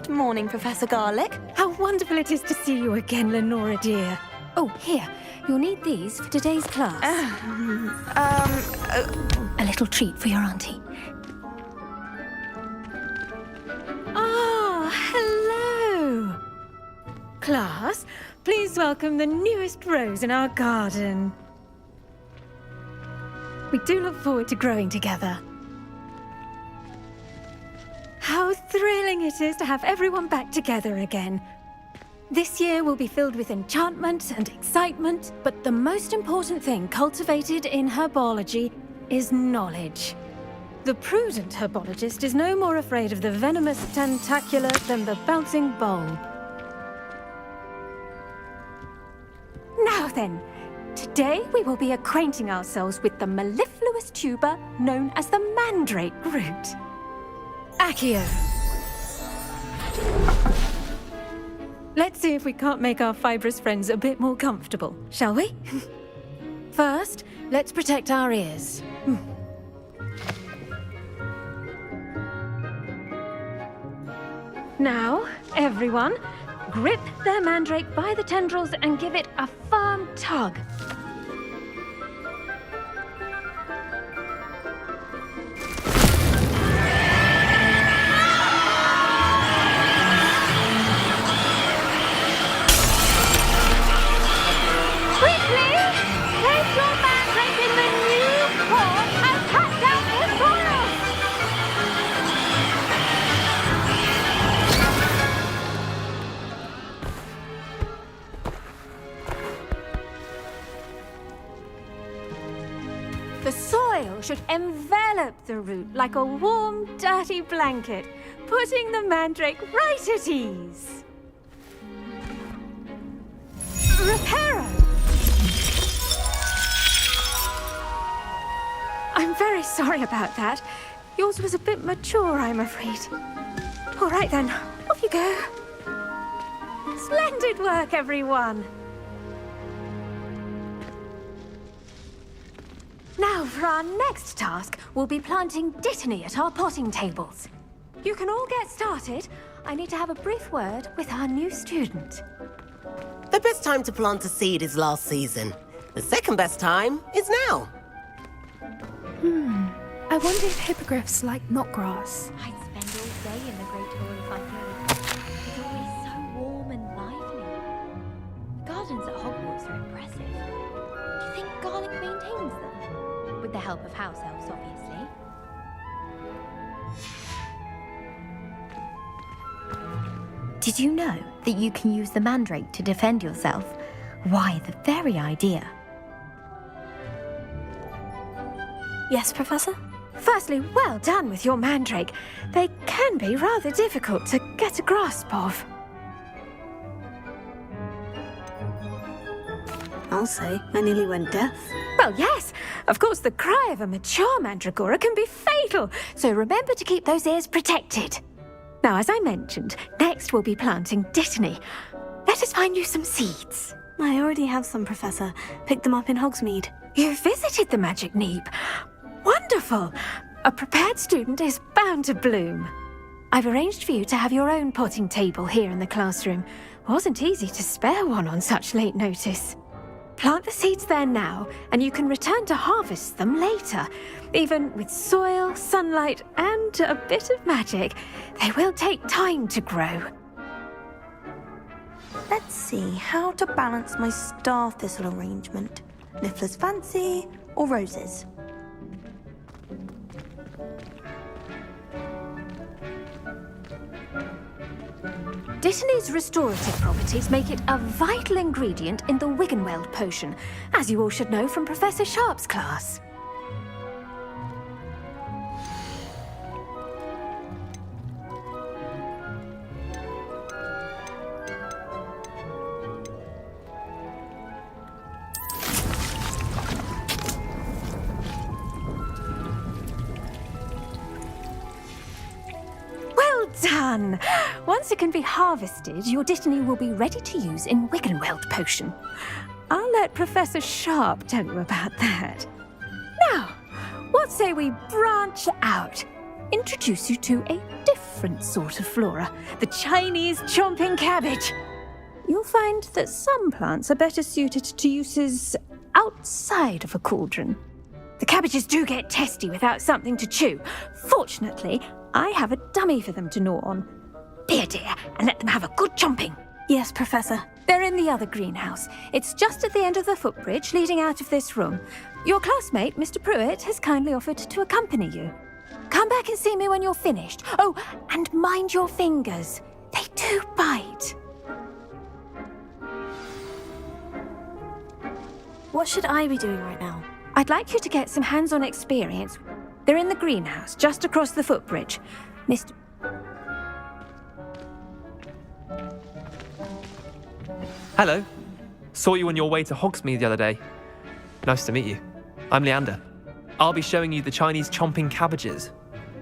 Good morning, Professor Garlick. How wonderful it is to see you again, Lenora dear. Oh, here. You'll need these for today's class. A little treat for your auntie. Oh, hello! Class, please welcome the newest rose in our garden. We do look forward to growing together. How thrilling it is to have everyone back together again. This year will be filled with enchantment and excitement, but the most important thing cultivated in herbology is knowledge. The prudent herbologist is no more afraid of the venomous tentacula than the bouncing bulb. Now then, today we will be acquainting ourselves with the mellifluous tuber known as the mandrake root. Accio. Let's see if we can't make our fibrous friends a bit more comfortable, shall we? First, let's protect our ears. Now, everyone, grip their mandrake by the tendrils and give it a firm tug. The soil should envelop the root like a warm, dirty blanket, putting the mandrake right at ease. Reparo! I'm very sorry about that. Yours was a bit mature, I'm afraid. All right then, off you go. Splendid work, everyone. Now, for our next task, we'll be planting dittany at our potting tables. You can all get started. I need to have a brief word with our new student. The best time to plant a seed is last season. The second best time is now. I wonder if hippogriffs like knotgrass. I'd spend all day in the Great Hall if I could. It's always so warm and lively. The gardens at Hogwarts are impressive. Do you think Garlic maintains them? With the help of house elves, obviously. Did you know that you can use the mandrake to defend yourself? Why, the very idea. Yes, Professor? Firstly, well done with your mandrake. They can be rather difficult to get a grasp of. I'll say, I nearly went deaf. Well, yes. Of course, the cry of a mature mandragora can be fatal, so remember to keep those ears protected. Now, as I mentioned, next we'll be planting dittany. Let us find you some seeds. I already have some, Professor. Picked them up in Hogsmeade. You visited the Magic Neep. Wonderful. A prepared student is bound to bloom. I've arranged for you to have your own potting table here in the classroom. Wasn't easy to spare one on such late notice. Plant the seeds there now, and you can return to harvest them later. Even with soil, sunlight, and a bit of magic, they will take time to grow. Let's see how to balance my star thistle arrangement. Niffler's Fancy or roses? Dittany's restorative properties make it a vital ingredient in the Wiggenweld potion, as you all should know from Professor Sharp's class. Done! Once it can be harvested, your dittany will be ready to use in Wiggenweld potion. I'll let Professor Sharp tell you about that. Now, what say we branch out? Introduce you to a different different sort of flora, the Chinese chomping cabbage. You'll find that some plants are better suited to uses outside of a cauldron. The cabbages do get testy without something to chew. Fortunately, I have a dummy for them to gnaw on. Be a dear and let them have a good chomping. Yes, Professor. They're in the other greenhouse. It's just at the end of the footbridge leading out of this room. Your classmate, Mr. Pruitt, has kindly offered to accompany you. Come back and see me when you're finished. Oh, and mind your fingers. They do bite. What should I be doing right now? I'd like you to get some hands-on experience. They're in the greenhouse, just across the footbridge. Mr. Hello. Saw you on your way to Hogsmeade the other day. Nice to meet you. I'm Leander. I'll be showing you the Chinese chomping cabbages.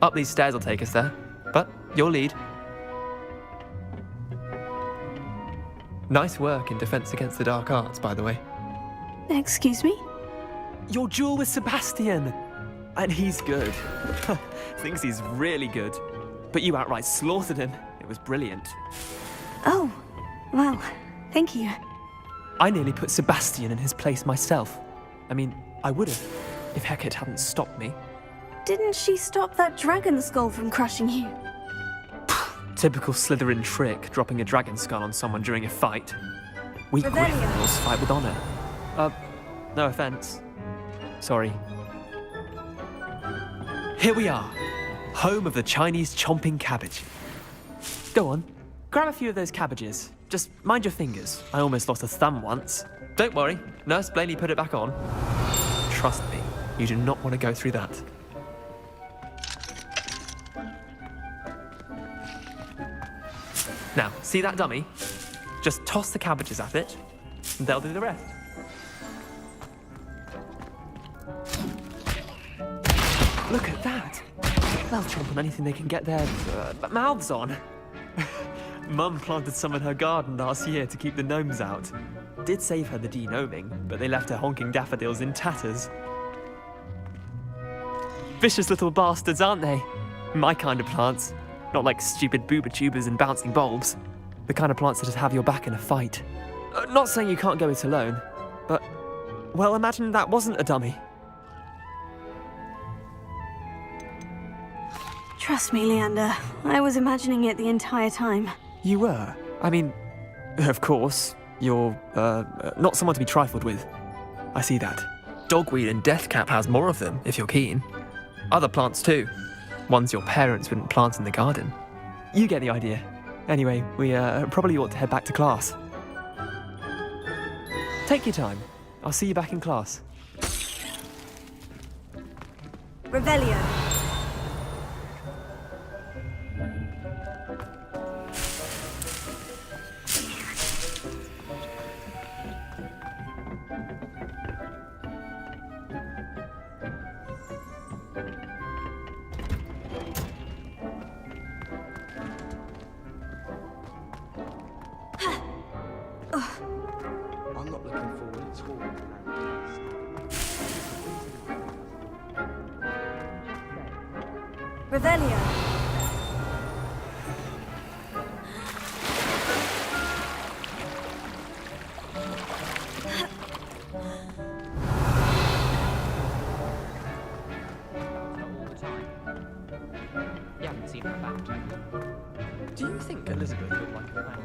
Up these stairs will take us there, but your lead. Nice work in Defense Against the Dark Arts, by the way. Excuse me? Your duel with Sebastian! And he's good. Thinks he's really good. But you outright slaughtered him. It was brilliant. Oh, well, thank you. I nearly put Sebastian in his place myself. I mean, I would have, if Hecate hadn't stopped me. Didn't she stop that dragon skull from crushing you? Typical Slytherin trick, dropping a dragon skull on someone during a fight. We Gryffindors fight with honor. No offense. Sorry. Here we are, home of the Chinese chomping cabbage. Go on, grab a few of those cabbages. Just mind your fingers. I almost lost a thumb once. Don't worry, Nurse Blaney put it back on. Trust me, you do not want to go through that. Now, see that dummy? Just toss the cabbages at it, and they'll do the rest. Look at that! They'll chomp on anything they can get their mouths on. Mum planted some in her garden last year to keep the gnomes out. Did save her the de-gnoming, but they left her honking daffodils in tatters. Vicious little bastards, aren't they? My kind of plants. Not like stupid booba tubers and bouncing bulbs. The kind of plants that just have your back in a fight. Not saying you can't go it alone, but, well, imagine that wasn't a dummy. Trust me, Leander. I was imagining it the entire time. You were? I mean, of course, you're, not someone to be trifled with. I see that. Dogweed and deathcap has more of them, if you're keen. Other plants too. Ones your parents wouldn't plant in the garden. You get the idea. Anyway, we probably ought to head back to class. Take your time. I'll see you back in class. Revelio. I'm not looking forward at all. Revelio. You haven't seen her about. Do you think Elizabeth looked like a man?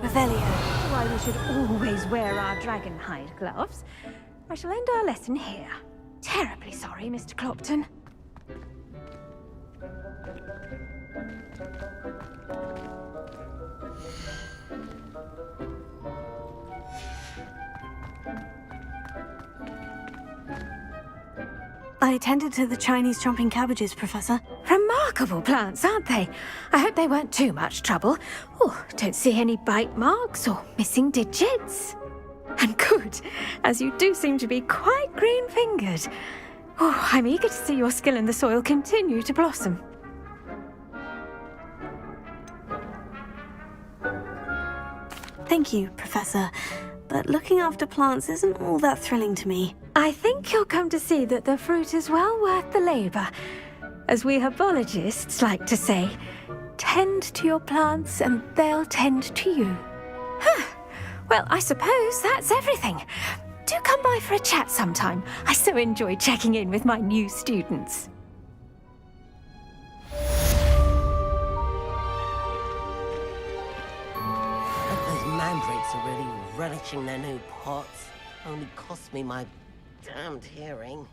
Revelio. Why we should always wear our dragon hide gloves. I shall end our lesson here. Terribly sorry, Mr. Clopton. I tended to the Chinese chomping cabbages, Professor. Remarkable plants, aren't they? I hope they weren't too much trouble. Oh, don't see any bite marks or missing digits. And good, as you do seem to be quite green-fingered. Oh, I'm eager to see your skill in the soil continue to blossom. Thank you, Professor. But looking after plants isn't all that thrilling to me. I think you'll come to see that the fruit is well worth the labour. As we herbologists like to say, tend to your plants and they'll tend to you. Huh. Well, I suppose that's everything. Do come by for a chat sometime. I so enjoy checking in with my new students. Those mandrakes are really relishing their new pots. Only cost me my damned hearing.